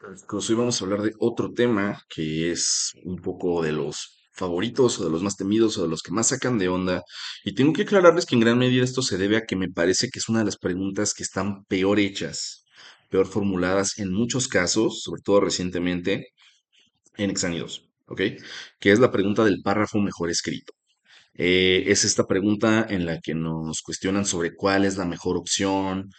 Pues hoy vamos a hablar de otro tema que es un poco de los favoritos o de los más temidos o de los que más sacan de onda. Y tengo que aclararles que en gran medida esto se debe a que me parece que es una de las preguntas que están peor hechas, peor formuladas en muchos casos, sobre todo recientemente, en exámenes, ¿ok? Que es la pregunta del párrafo mejor escrito. Es esta pregunta en la que nos cuestionan sobre cuál es la mejor opción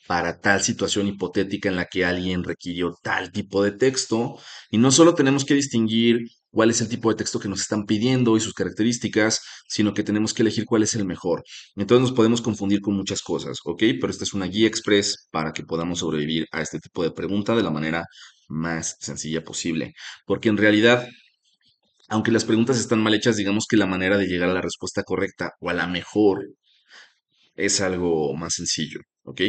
para tal situación hipotética en la que alguien requirió tal tipo de texto. Y no solo tenemos que distinguir cuál es el tipo de texto que nos están pidiendo y sus características, sino que tenemos que elegir cuál es el mejor. Entonces nos podemos confundir con muchas cosas, ¿ok? Pero esta es una guía express para que podamos sobrevivir a este tipo de pregunta de la manera más sencilla posible. Porque en realidad, aunque las preguntas están mal hechas, digamos que la manera de llegar a la respuesta correcta o a la mejor es algo más sencillo, ¿ok?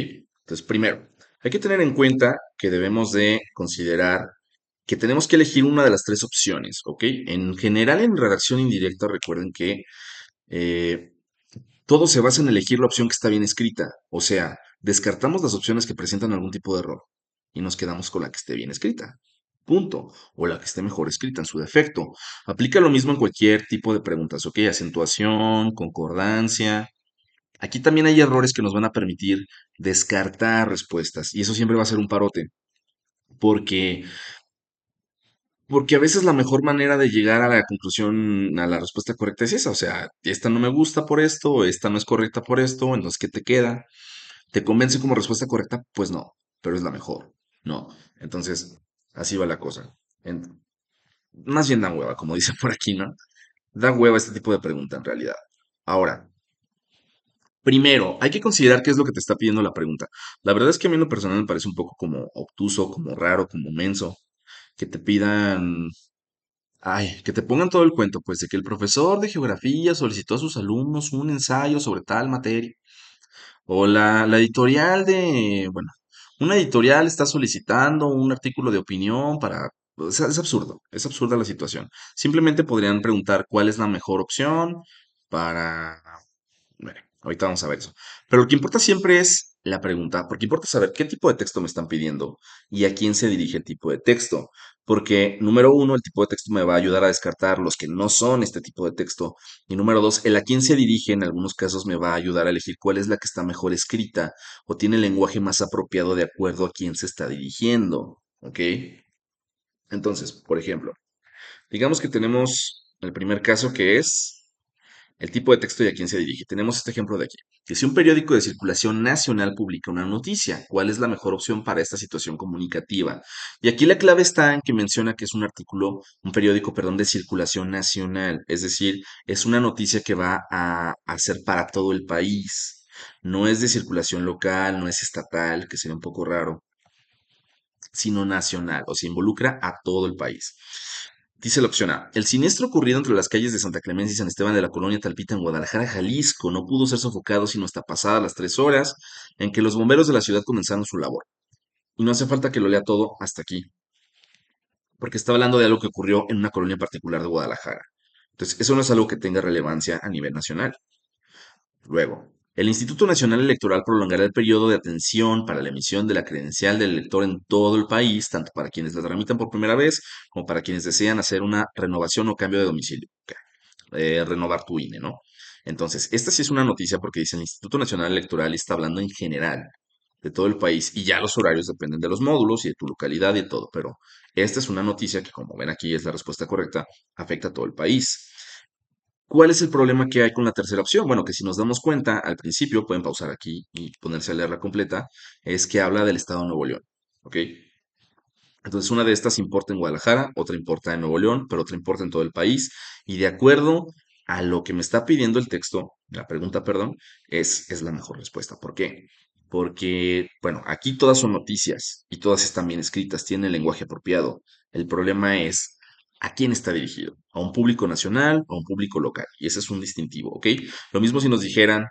Entonces, primero, hay que tener en cuenta que debemos de considerar que tenemos que elegir una de las tres opciones, ¿ok? En general, en redacción indirecta, recuerden que eh, todo se basa en elegir la opción que está bien escrita, o sea, descartamos las opciones que presentan algún tipo de error y nos quedamos con la que esté bien escrita. Punto. O la que esté mejor escrita en su defecto. Aplica lo mismo en cualquier tipo de preguntas, ¿ok? Acentuación, concordancia, aquí también hay errores que nos van a permitir descartar respuestas y eso siempre va a ser un parote, porque, porque a veces la mejor manera de llegar a la conclusión, a la respuesta correcta es esa, o sea, esta no me gusta por esto, o esta no es correcta por esto, entonces, ¿qué te queda? ¿Te convence como respuesta correcta? Pues no, pero es la mejor, no. Entonces, así va la cosa. Más bien da hueva, como dicen por aquí, ¿no? Da hueva este tipo de pregunta en realidad. Ahora, primero, hay que considerar qué es lo que te está pidiendo la pregunta. La verdad es que a mí en lo personal me parece un poco como obtuso, como raro, como menso, que te pidan, ay, que te pongan todo el cuento, pues de que el profesor de geografía solicitó a sus alumnos un ensayo sobre tal materia. O la editorial de, bueno, una editorial está solicitando un artículo de opinión para... O sea, es absurda la situación. Simplemente podrían preguntar cuál es la mejor opción para bueno, ahorita vamos a ver eso. Pero lo que importa siempre es la pregunta, porque importa saber qué tipo de texto me están pidiendo y a quién se dirige el tipo de texto. Porque, número uno, el tipo de texto me va a ayudar a descartar los que no son este tipo de texto. Y número dos, el a quién se dirige en algunos casos me va a ayudar a elegir cuál es la que está mejor escrita o tiene el lenguaje más apropiado de acuerdo a quién se está dirigiendo. ¿Ok? Entonces, por ejemplo, digamos que tenemos el primer caso que es el tipo de texto y a quién se dirige. Tenemos este ejemplo de aquí. Que si un periódico de circulación nacional publica una noticia, ¿cuál es la mejor opción para esta situación comunicativa? Y aquí la clave está en que menciona que es un artículo, un periódico, perdón, de circulación nacional. Es decir, es una noticia que va a ser para todo el país. No es de circulación local, no es estatal, que sería un poco raro, sino nacional, o sea, involucra a todo el país. Dice la opción A. El siniestro ocurrido entre las calles de Santa Clemencia y San Esteban de la Colonia Talpita en Guadalajara, Jalisco, no pudo ser sofocado sino hasta pasadas las 3 horas en que los bomberos de la ciudad comenzaron su labor. Y no hace falta que lo lea todo hasta aquí, porque está hablando de algo que ocurrió en una colonia particular de Guadalajara. Entonces, eso no es algo que tenga relevancia a nivel nacional. Luego, el Instituto Nacional Electoral prolongará el periodo de atención para la emisión de la credencial del elector en todo el país, tanto para quienes la tramitan por primera vez como para quienes desean hacer una renovación o cambio de domicilio. Ok, renovar tu INE, ¿no? Entonces, esta sí es una noticia porque dice el Instituto Nacional Electoral y está hablando en general de todo el país y ya los horarios dependen de los módulos y de tu localidad y de todo, pero esta es una noticia que, como ven aquí, es la respuesta correcta, afecta a todo el país. ¿Cuál es el problema que hay con la tercera opción? Bueno, que si nos damos cuenta, al principio, pueden pausar aquí y ponerse a leerla completa, es que habla del estado de Nuevo León, ¿ok? Entonces, una de estas importa en Guadalajara, otra importa en Nuevo León, pero otra importa en todo el país, y de acuerdo a lo que me está pidiendo el texto, la pregunta, perdón, es la mejor respuesta. ¿Por qué? Porque, bueno, aquí todas son noticias y todas están bien escritas, tienen el lenguaje apropiado. El problema es a quién está dirigido, a un público nacional o a un público local, y ese es un distintivo, ¿ok? Lo mismo si nos dijeran,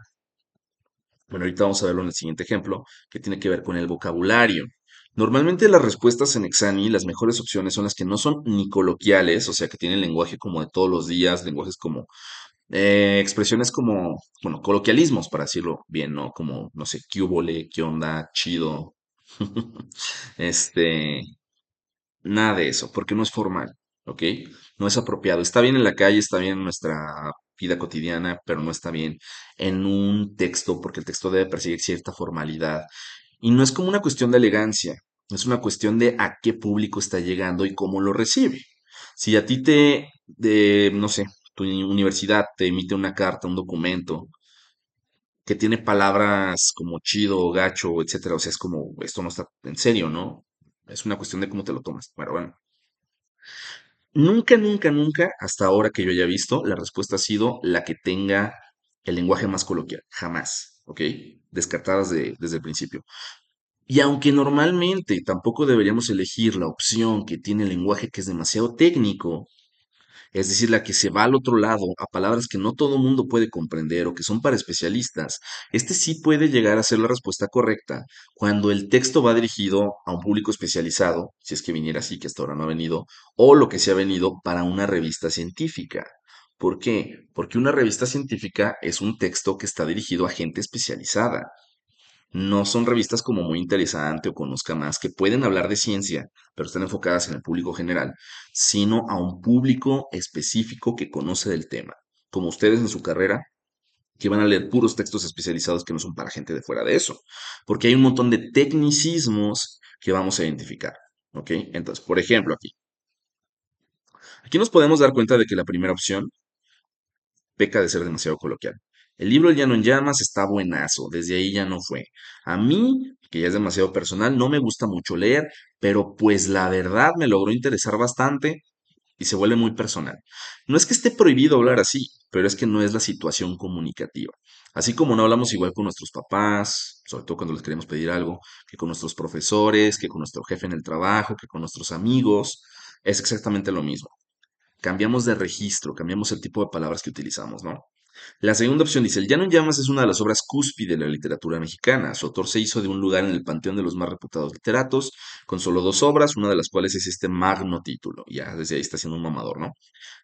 bueno, ahorita vamos a verlo en el siguiente ejemplo, que tiene que ver con el vocabulario. Normalmente las respuestas en Exani, las mejores opciones son las que no son ni coloquiales, o sea, que tienen lenguaje como de todos los días, lenguajes como, expresiones como, bueno, coloquialismos, para decirlo bien, ¿no? Como, no sé, qué húbole, qué onda, chido. Este, Nada de eso, porque no es formal, ¿ok? No es apropiado. Está bien en la calle, está bien en nuestra vida cotidiana, pero no está bien en un texto, porque el texto debe perseguir cierta formalidad. Y no es como una cuestión de elegancia, es una cuestión de a qué público está llegando y cómo lo recibe. Si a ti no sé, tu universidad te emite una carta, un documento, que tiene palabras como chido, gacho, etcétera, o sea, es como, esto no está en serio, ¿no? Es una cuestión de cómo te lo tomas. Pero bueno. Nunca, nunca, nunca, hasta ahora que yo haya visto, la respuesta ha sido la que tenga el lenguaje más coloquial. Jamás, ¿ok? Descartadas desde el principio. Y aunque normalmente tampoco deberíamos elegir la opción que tiene el lenguaje que es demasiado técnico, es decir, la que se va al otro lado a palabras que no todo mundo puede comprender o que son para especialistas, este sí puede llegar a ser la respuesta correcta cuando el texto va dirigido a un público especializado, si es que viniera así, que hasta ahora no ha venido, o lo que se ha venido para una revista científica. ¿Por qué? Porque una revista científica es un texto que está dirigido a gente especializada. No son revistas como muy interesante o conozca más, que pueden hablar de ciencia, pero están enfocadas en el público general, sino a un público específico que conoce del tema, como ustedes en su carrera, que van a leer puros textos especializados que no son para gente de fuera de eso, porque hay un montón de tecnicismos que vamos a identificar, ¿ok? Entonces, por ejemplo, aquí nos podemos dar cuenta de que la primera opción peca de ser demasiado coloquial. El libro El Llano en Llamas está buenazo, desde ahí ya no fue. A mí, que ya es demasiado personal, no me gusta mucho leer, pero pues la verdad me logró interesar bastante y se vuelve muy personal. No es que esté prohibido hablar así, pero es que no es la situación comunicativa. Así como no hablamos igual con nuestros papás, sobre todo cuando les queremos pedir algo, que con nuestros profesores, que con nuestro jefe en el trabajo, que con nuestros amigos, es exactamente lo mismo. Cambiamos de registro, cambiamos el tipo de palabras que utilizamos, ¿no? La segunda opción dice, El Llano en Llamas es una de las obras cúspide de la literatura mexicana. Su autor se hizo de un lugar en el panteón de los más reputados literatos, con solo dos obras, una de las cuales es este magno título. Ya desde ahí está siendo un mamador, ¿no?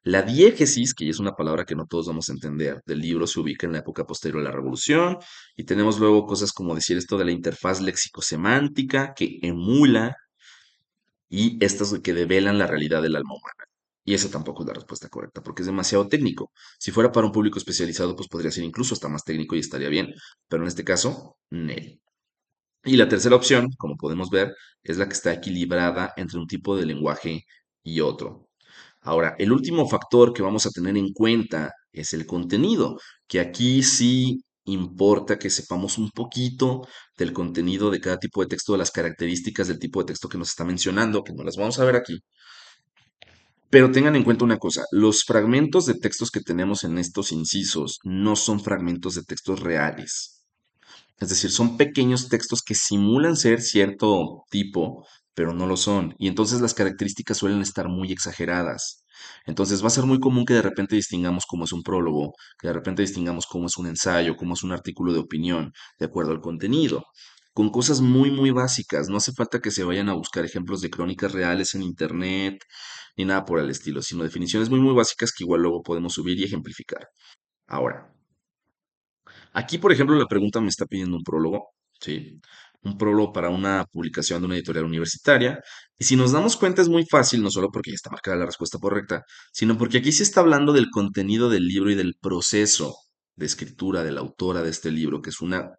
La diégesis, que ya es una palabra que no todos vamos a entender, del libro se ubica en la época posterior a la Revolución, y tenemos luego cosas como decir esto de la interfaz léxico-semántica, que emula y estas que develan la realidad del alma humana. Y esa tampoco es la respuesta correcta, porque es demasiado técnico. Si fuera para un público especializado, pues podría ser incluso hasta más técnico y estaría bien, pero en este caso, no. Y la tercera opción, como podemos ver, es la que está equilibrada entre un tipo de lenguaje y otro. Ahora, el último factor que vamos a tener en cuenta es el contenido, que aquí sí importa que sepamos un poquito del contenido de cada tipo de texto, de las características del tipo de texto que nos está mencionando, que no las vamos a ver aquí. Pero tengan en cuenta una cosa, los fragmentos de textos que tenemos en estos incisos no son fragmentos de textos reales. Es decir, son pequeños textos que simulan ser cierto tipo, pero no lo son. Y entonces las características suelen estar muy exageradas. Entonces va a ser muy común que de repente distingamos cómo es un prólogo, que de repente distingamos cómo es un ensayo, cómo es un artículo de opinión, de acuerdo al contenido. Con cosas muy, muy básicas. No hace falta que se vayan a buscar ejemplos de crónicas reales en internet, ni nada por el estilo, sino definiciones muy, muy básicas que igual luego podemos subir y ejemplificar. Ahora, aquí, por ejemplo, la pregunta me está pidiendo un prólogo, ¿sí? Un prólogo para una publicación de una editorial universitaria. Y si nos damos cuenta es muy fácil, no solo porque ya está marcada la respuesta correcta, sino porque aquí se está hablando del contenido del libro y del proceso de escritura de la autora de este libro, que es una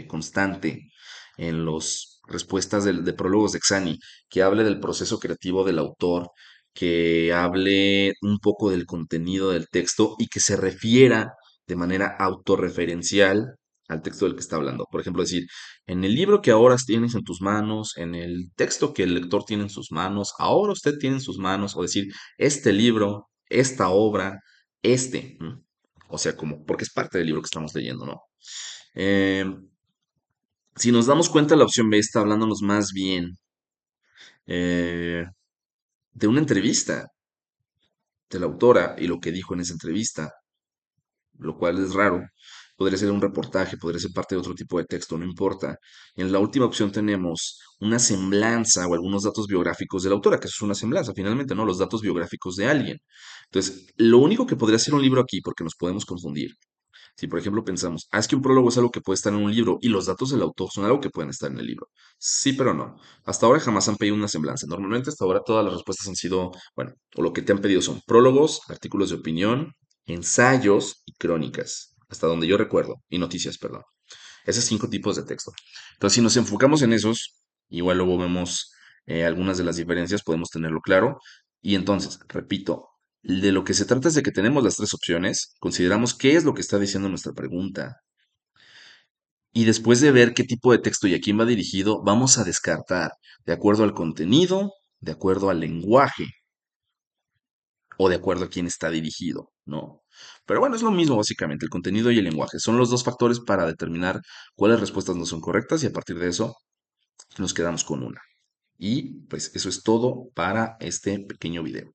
constante en las respuestas de prólogos de Exani, que hable del proceso creativo del autor, que hable un poco del contenido del texto y que se refiera de manera autorreferencial al texto del que está hablando. Por ejemplo, decir, en el libro que ahora tienes en tus manos, en el texto que el lector tiene en sus manos, ahora usted tiene en sus manos, o decir, este libro, esta obra, este, ¿no? O sea, como, porque es parte del libro que estamos leyendo, ¿no? Eh, si nos damos cuenta, la opción B está hablándonos más bien eh, de una entrevista de la autora y lo que dijo en esa entrevista, lo cual es raro. Podría ser un reportaje, podría ser parte de otro tipo de texto, no importa. En la última opción tenemos una semblanza o algunos datos biográficos de la autora, que eso es una semblanza, finalmente, ¿no? Los datos biográficos de alguien. Entonces, lo único que podría ser un libro aquí, porque nos podemos confundir, Si por ejemplo pensamos, es que un prólogo es algo que puede estar en un libro y los datos del autor son algo que pueden estar en el libro. Sí, pero no. Hasta ahora jamás han pedido una semblanza. Normalmente hasta ahora todas las respuestas han sido, bueno, o lo que te han pedido son prólogos, artículos de opinión, ensayos y crónicas, hasta donde yo recuerdo, y noticias, perdón. Esos 5 tipos de texto. Entonces, si nos enfocamos en esos, igual luego vemos algunas de las diferencias, podemos tenerlo claro. Y entonces, repito, de lo que se trata es de que tenemos las 3 opciones, consideramos qué es lo que está diciendo nuestra pregunta. Y después de ver qué tipo de texto y a quién va dirigido, vamos a descartar de acuerdo al contenido, de acuerdo al lenguaje o de acuerdo a quién está dirigido, ¿no? Pero bueno, es lo mismo básicamente, el contenido y el lenguaje. Son los 2 factores para determinar cuáles respuestas no son correctas y a partir de eso nos quedamos con una. Y pues eso es todo para este pequeño video.